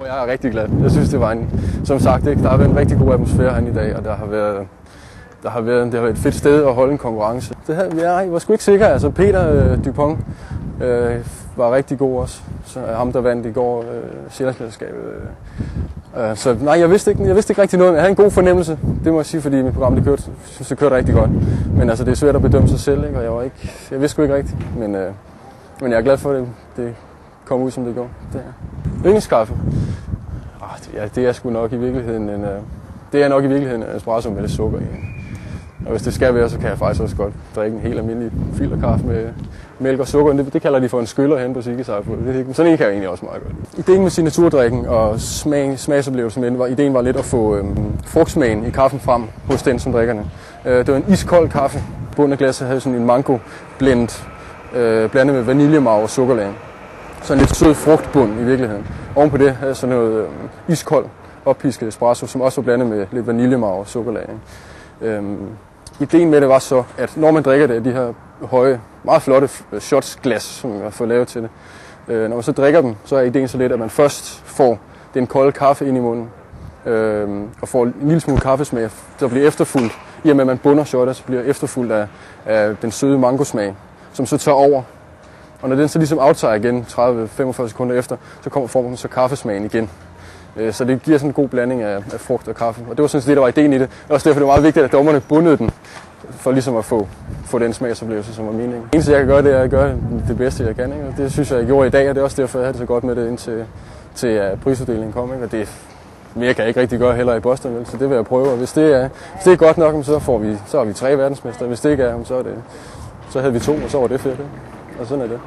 Jeg er rigtig glad. Jeg synes, det var som sagt, der har været en rigtig god atmosfære herinde i dag, og det har været et fedt sted at holde en konkurrence. Jeg var sgu ikke sikker. Altså Peter Dupont var rigtig god også. Så ham, der vandt i går Sjællandsmesterskabet. Så nej, jeg vidste ikke rigtig noget. Jeg havde en god fornemmelse, det må jeg sige, fordi mit program det kørte rigtig godt. Men altså, det er svært at bedømme sig selv, ikke? Og jeg vidste sgu ikke rigtigt. Men jeg er glad for, at det kom ud, som det går. Yndlingskaffe? Det er sgu nok i virkeligheden en espresso med lidt sukker i. Og hvis det skal være, så kan jeg faktisk også godt drikke en helt almindelig filterkaffe med mælk og sukker. Det kalder de for en skyller hen på Sikkesager. Sådan en kan jeg egentlig også meget godt. Ideen med signaturdrikken og smagsoplevelsen, ideen var lidt at få frugtsmagen i kaffen frem hos den, som drikker den. Det var en iskold kaffe. Bunden af glasset havde sådan en mango blend blandet med vaniljemarv og sukkerlag. Så en lidt sød frugtbund i virkeligheden. Oven på det havde sådan noget iskold oppisket espresso, som også var blandet med lidt vaniljemarv og sukkerlag. Ideen med det var så, at når man drikker det af de her høje, meget flotte shotsglas, som jeg har fået lavet til det, når man så drikker dem, så er ideen så lidt, at man først får den kolde kaffe ind i munden, og får en lille smule kaffesmag, der bliver efterfulgt, i og med at man bunder shotter, så bliver efterfulgt af den søde mangosmag, som så tager over. Og når den så ligesom aftager igen 30-45 sekunder efter, så får man så kaffesmagen igen. Så det giver sådan en god blanding af frugt og kaffe. Og det var sådan det, der var ideen i det. Og også derfor det var meget vigtigt, at dommerne bundede den, for ligesom at få den smagsoplevelse, som var meningen. Det eneste, jeg kan gøre, det er at gøre det bedste, jeg kan. Ikke? Og det synes jeg gjorde i dag, og det er også derfor, jeg havde det så godt med det, indtil prisuddelingen kom. Ikke? Og det mere kan jeg ikke rigtig gøre heller i Boston, vel? Så det vil jeg prøve. Og hvis det er godt nok, så har vi 3 verdensmestre. Hvis det ikke er, så havde vi 2, og så var det fedt. Ikke? Og sådan er det.